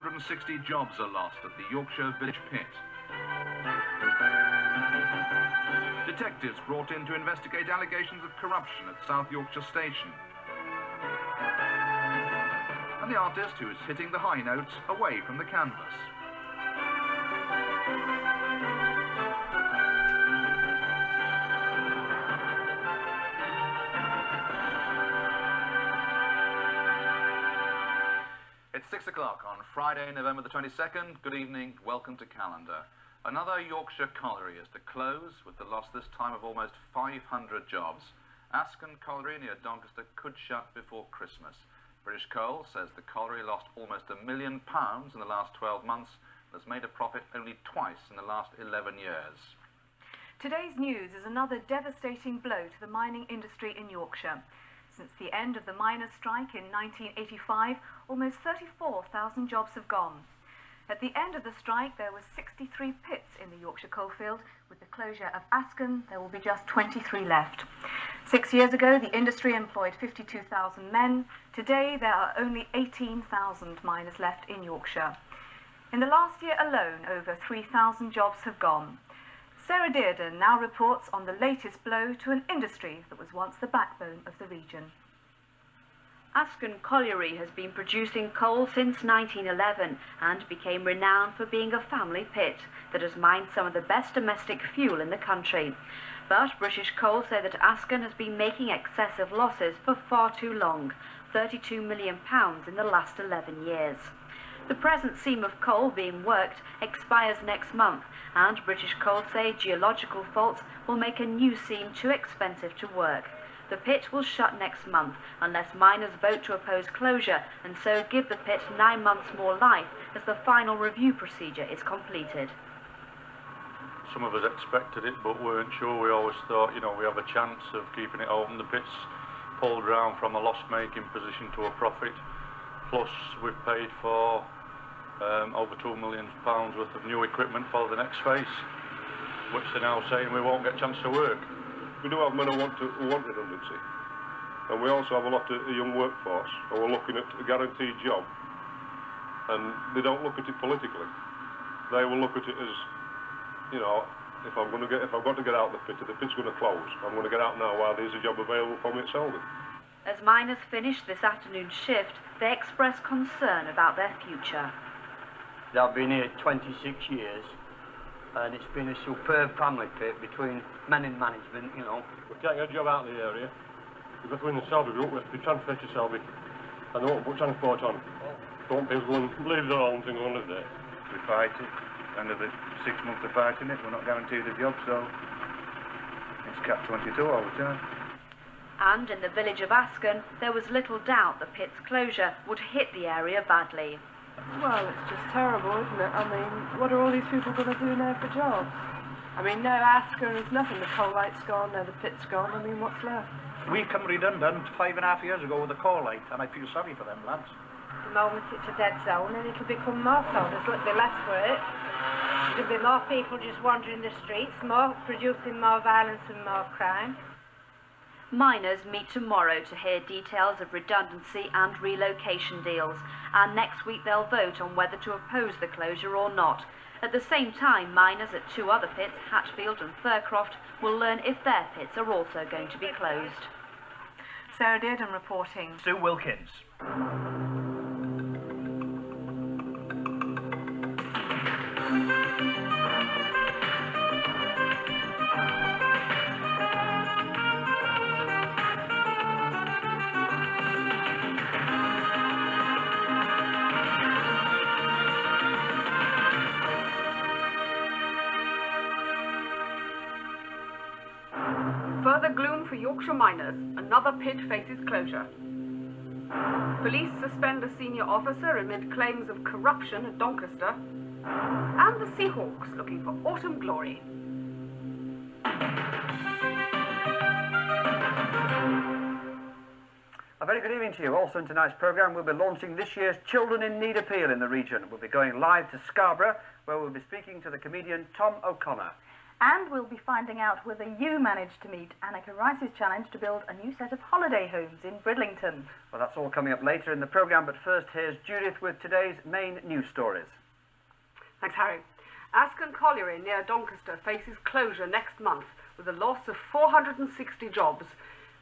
160 jobs are lost at the Yorkshire village pit. Detectives brought in to investigate allegations of corruption at South Yorkshire Station. And the artist who is hitting the high notes away from the canvas. It's 6 o'clock on Friday, November the 22nd. Good evening, welcome to Calendar. Another Yorkshire colliery is to close with the loss this time of almost 500 jobs. Askern colliery near Doncaster could shut before Christmas. British Coal says the colliery lost almost £1 million in the last 12 months and has made a profit only twice in the last 11 years. Today's news is another devastating blow to the mining industry in Yorkshire. Since the end of the miners' strike in 1985, almost 34,000 jobs have gone. At the end of the strike, there were 63 pits in the Yorkshire coalfield. With the closure of Askern, there will be just 23 left. 6 years ago, the industry employed 52,000 men. Today, there are only 18,000 miners left in Yorkshire. In the last year alone, over 3,000 jobs have gone. Sarah Dearden now reports on the latest blow to an industry that was once the backbone of the region. Askern Colliery has been producing coal since 1911 and became renowned for being a family pit that has mined some of the best domestic fuel in the country. But British Coal say that Askern has been making excessive losses for far too long, £32 million in the last 11 years. The present seam of coal being worked expires next month, and British Coal say geological faults will make a new seam too expensive to work. The pit will shut next month unless miners vote to oppose closure and so give the pit 9 months more life as the final review procedure is completed. Some of us expected it but weren't sure. We always thought, we have a chance of keeping it open. The pit's pulled round from a loss-making position to a profit. Plus we've paid for over £2 million worth of new equipment for the next phase, which they're now saying we won't get a chance to work. We do have men who want redundancy, and we also have a lot of young workforce who are looking at a guaranteed job, and they don't look at it politically. They will look at it as, if I've got to get out of the pit, if the pit's going to close, I'm going to get out now while there's a job available for me at Selby. As miners finish this afternoon shift, they express concern about their future. I've been here 26 years, and it's been a superb family pit between men in management, We can't get a job out of the area. We've got to win the Selby group, we have to be transferred to Selby, and they won't put transport on. They want people going, leave their homes and go and live there. We fight it. End of the 6 months of fighting it, we're not guaranteed a job, so it's cap 22 all the time. And in the village of Askern, there was little doubt the pit's closure would hit the area badly. Well, it's just terrible, isn't it? I mean, what are all these people going to do now for jobs? I mean, no Askern is nothing. The coal light's gone, now the pit's gone. I mean, what's left? We come redundant 5.5 years ago with the coal light, and I feel sorry for them lads. At the moment it's a dead zone, and it'll become more so. There's a little bit less for it. There'll be more people just wandering the streets, more producing more violence and more crime. Miners meet tomorrow to hear details of redundancy and relocation deals, and next week they'll vote on whether to oppose the closure or not. At the same time, miners at 2 other pits, Hatfield and Thurcroft, will learn if their pits are also going to be closed. Sarah Dearden reporting. Sue Wilkins. Further gloom for Yorkshire miners. Another pit faces closure. Police suspend a senior officer amid claims of corruption at Doncaster. And the Seahawks looking for autumn glory. A very good evening to you. Also in tonight's programme, we'll be launching this year's Children in Need appeal in the region. We'll be going live to Scarborough, where we'll be speaking to the comedian Tom O'Connor. And we'll be finding out whether you managed to meet Annika Rice's challenge to build a new set of holiday homes in Bridlington. Well, that's all coming up later in the programme, but first here's Judith with today's main news stories. Thanks, Harry. Askern Colliery near Doncaster faces closure next month with a loss of 460 jobs.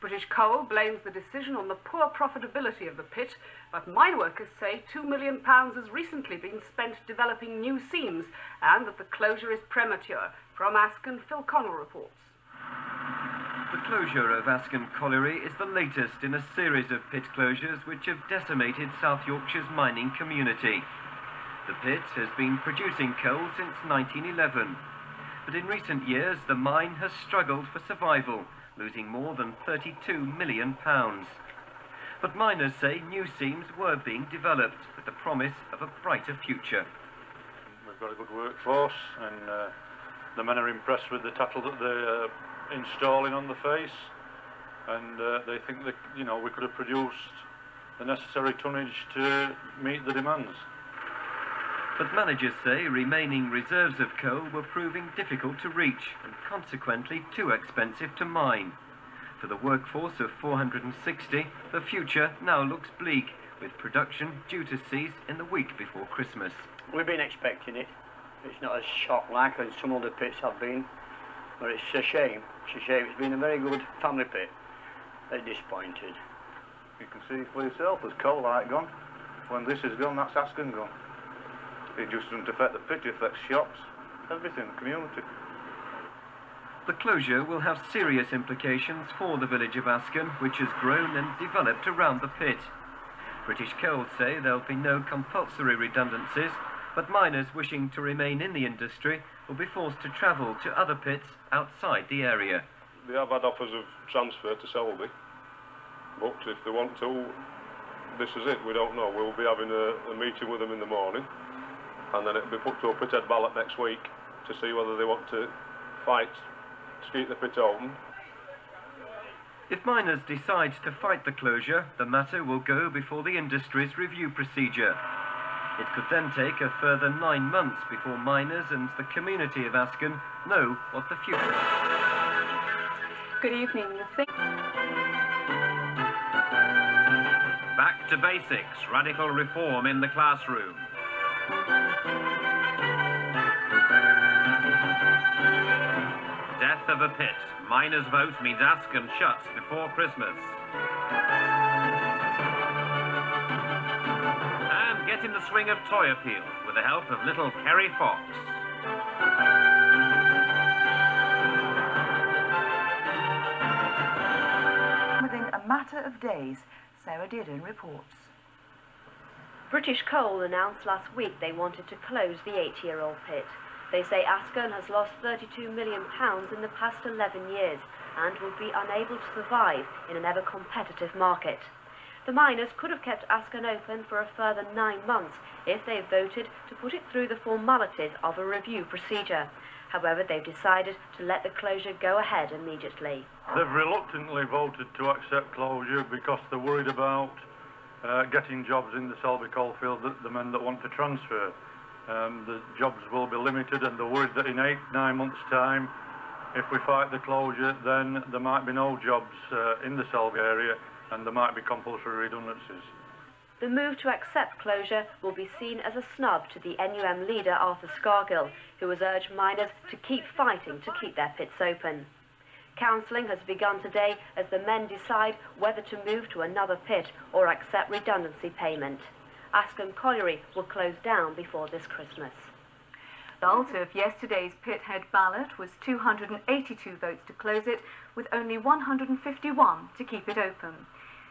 British Coal blames the decision on the poor profitability of the pit, but mine workers say £2 million has recently been spent developing new seams and that the closure is premature. From Askern, Phil Connell reports. The closure of Askern Colliery is the latest in a series of pit closures which have decimated South Yorkshire's mining community. The pit has been producing coal since 1911, but in recent years the mine has struggled for survival, losing more than £32 million. But miners say new seams were being developed with the promise of a brighter future. We've got a good workforce and the men are impressed with the tattle that they're installing on the face, and they think that, you know, we could have produced the necessary tonnage to meet the demands. But managers say remaining reserves of coal were proving difficult to reach and consequently too expensive to mine. For the workforce of 460, the future now looks bleak, with production due to cease in the week before Christmas. We've been expecting it. It's not as shock like as some other pits have been, but it's a shame. It's a shame. It's been a very good family pit. They're disappointed. You can see for yourself, there's coal light gone. When this is gone, that's Askern gone. It just doesn't affect the pit, it affects shops, everything, the community. The closure will have serious implications for the village of Askern, which has grown and developed around the pit. British Coal say there'll be no compulsory redundancies, but miners wishing to remain in the industry will be forced to travel to other pits outside the area. They have had offers of transfer to Selby, but if they want to, this is it, we don't know. We'll be having a meeting with them in the morning, and then it'll be put to a pit head ballot next week to see whether they want to fight to keep the pit open. If miners decide to fight the closure, the matter will go before the industry's review procedure. It could then take a further 9 months before miners and the community of Askern know what the future. Good evening. Back to basics, radical reform in the classroom. Death of a pit. Miners' vote means Askern shuts before Christmas. And get in the swing of toy appeal with the help of little Kerry Fox. Within a matter of days, Sarah Dearden reports. British Coal announced last week they wanted to close the 80-year-old pit. They say Askern has lost £32 million in the past 11 years and will be unable to survive in an ever-competitive market. The miners could have kept Askern open for a further 9 months if they voted to put it through the formalities of a review procedure. However, they've decided to let the closure go ahead immediately. They've reluctantly voted to accept closure because they're worried about getting jobs in the Selby coalfield, the men that want to transfer. The jobs will be limited, and they're worried that in 8-9 months' time, if we fight the closure, then there might be no jobs in the Selby area, and there might be compulsory redundancies. The move to accept closure will be seen as a snub to the NUM leader Arthur Scargill, who has urged miners to keep fighting to keep their pits open. Counselling has begun today as the men decide whether to move to another pit or accept redundancy payment. Askern Colliery will close down before this Christmas. The result of yesterday's pit head ballot was 282 votes to close it, with only 151 to keep it open.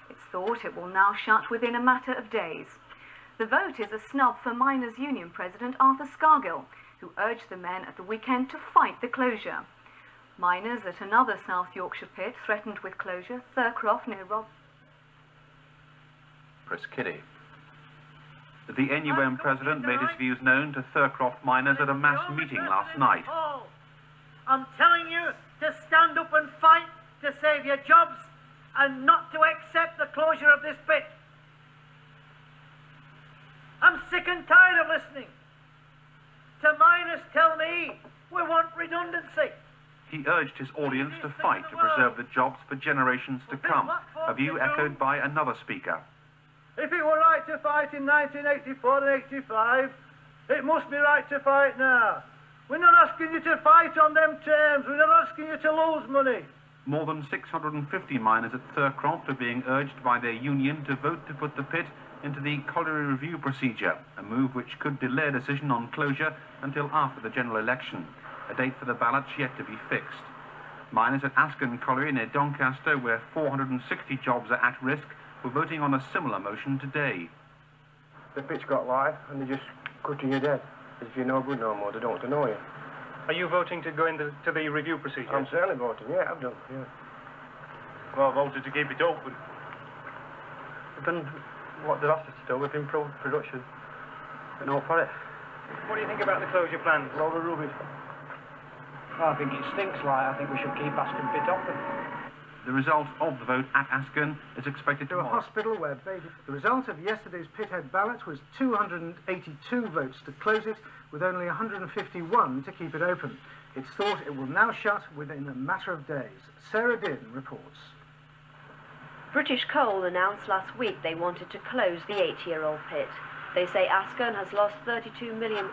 It's thought it will now shut within a matter of days. The vote is a snub for Miners' Union President Arthur Scargill, who urged the men at the weekend to fight the closure. Miners at another South Yorkshire pit threatened with closure, Thurcroft near Chris Kiddie. The NUM president made his views known to Thurcroft miners at a mass meeting last night. I'm telling you to stand up and fight to save your jobs and not to accept the closure of this pit. I'm sick and tired of listening to miners tell me We want redundancy. He urged his audience to fight to preserve the jobs for generations to come, a view echoed by another speaker. If it were right to fight in 1984 and 85, it must be right to fight now. We're not asking you to fight on them terms. We're not asking you to lose money. More than 650 miners at Thurcroft are being urged by their union to vote to put the pit into the colliery review procedure, a move which could delay a decision on closure until after the general election, a date for the ballots yet to be fixed. Miners at Askern Colliery near Doncaster, where 460 jobs are at risk, were voting on a similar motion today. The pitch got live and they just cutting you dead. As if you're no good no more, they don't want to know you. Are you voting to go into the review procedure? I'm certainly voting, yeah, I've done, yeah. Well, I voted to keep it open. We've done what they've asked us to do, we've improved production. But no for it. What do you think about the closure plans? Load of rubbish. I think it stinks like. I think we should keep Askern Pit open. The result of the vote at Askern is expected To a tomorrow. hospital where baby. The result of yesterday's pithead ballot was 282 votes to close it, with only 151 to keep it open. It's thought it will now shut within a matter of days. Sarah Din reports. British Coal announced last week they wanted to close the 8-year-old pit. They say Askern has lost £32 million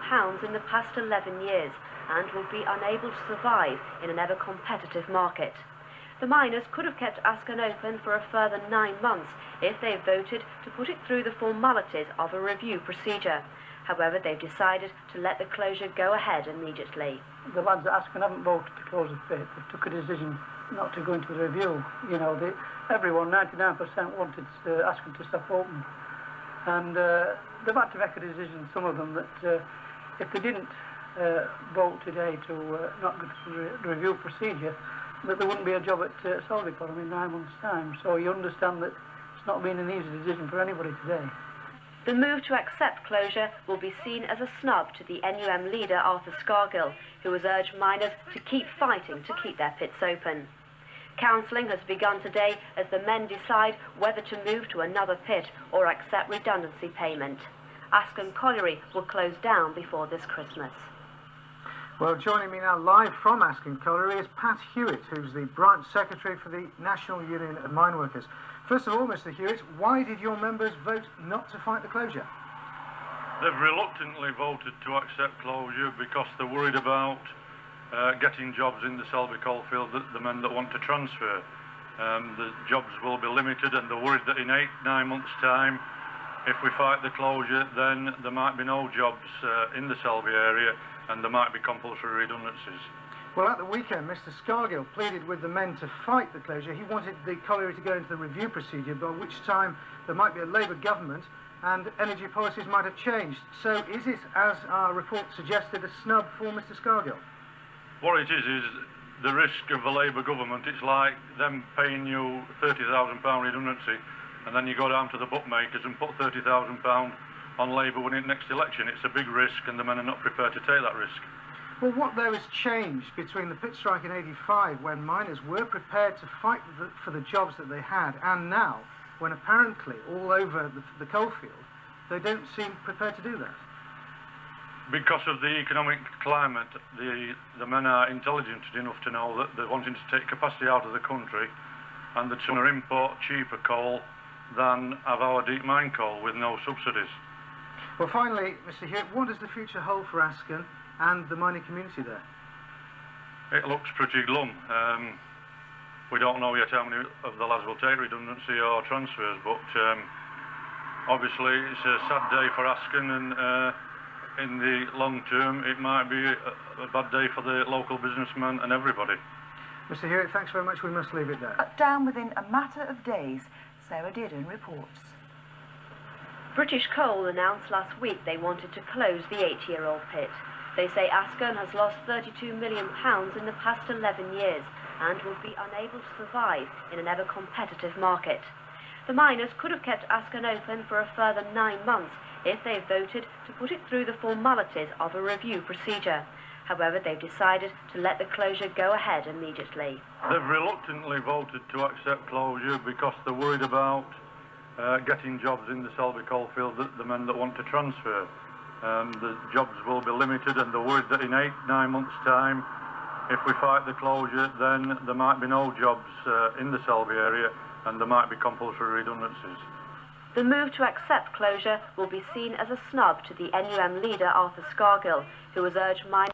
in the past 11 years and will be unable to survive in an ever-competitive market. The miners could have kept Askern open for a further 9 months if they voted to put it through the formalities of a review procedure. However, they've decided to let the closure go ahead immediately. The lads at Askern haven't voted to close the pit. They took a decision not to go into the review. You know, everyone, 99% wanted Askern to stop open. And they've had to make a decision, some of them, that if they didn't vote today to not go through the review procedure, that there wouldn't be a job at Selby for them in 9 months' time. So you understand that it's not been an easy decision for anybody today. The move to accept closure will be seen as a snub to the NUM leader Arthur Scargill, who has urged miners to keep fighting to keep their pits open. Counselling has begun today as the men decide whether to move to another pit or accept redundancy payment. Askern Colliery will close down before this Christmas. Well, joining me now live from Askern Colliery is Pat Hewitt, who's the branch secretary for the National Union of Mine Workers. First of all, Mr. Hewitt, why did your members vote not to fight the closure? They've reluctantly voted to accept closure because they're worried about getting jobs in the Selby coalfield, the men that want to transfer. The jobs will be limited, and they're worried that in 8-9 months' time, if we fight the closure, then there might be no jobs in the Selby area, and there might be compulsory redundancies. Well, at the weekend, Mr. Scargill pleaded with the men to fight the closure. He wanted the colliery to go into the review procedure, by which time there might be a Labour government and energy policies might have changed. So is it, as our report suggested, a snub for Mr. Scargill? What it is the risk of a Labour government. It's like them paying you £30,000 redundancy, and then you go down to the bookmakers and put £30,000 on Labour winning the next election. It's a big risk, and the men are not prepared to take that risk. Well, what though has changed between the pit strike in '85, when miners were prepared to fight for the jobs that they had, and now, when apparently all over the coalfield, they don't seem prepared to do that? Because of the economic climate, the men are intelligent enough to know that they're wanting to take capacity out of the country, and they'd sooner import cheaper coal than have our deep mine coal with no subsidies. Well, finally, Mr. Hewitt, what does the future hold for Askern and the mining community there? It looks pretty glum. We don't know yet how many of the lads will take redundancy or transfers, but obviously it's a sad day for Askern, and in the long term it might be a bad day for the local businessmen and everybody. Mr. Hewitt, thanks very much. We must leave it there. Down within a matter of days. Sarah Dearden reports. British Coal announced last week they wanted to close the 8-year-old pit. They say Askern has lost £32 million in the past 11 years and will be unable to survive in an ever-competitive market. The miners could have kept Askern open for a further 9 months if they voted to put it through the formalities of a review procedure. However, they've decided to let the closure go ahead immediately. They've reluctantly voted to accept closure because they're worried about getting jobs in the Selby coalfield, the men that want to transfer. The jobs will be limited, and they're worried that in 8-9 months' time, if we fight the closure, then there might be no jobs in the Selby area, and there might be compulsory redundancies. The move to accept closure will be seen as a snub to the NUM leader Arthur Scargill, who has urged miners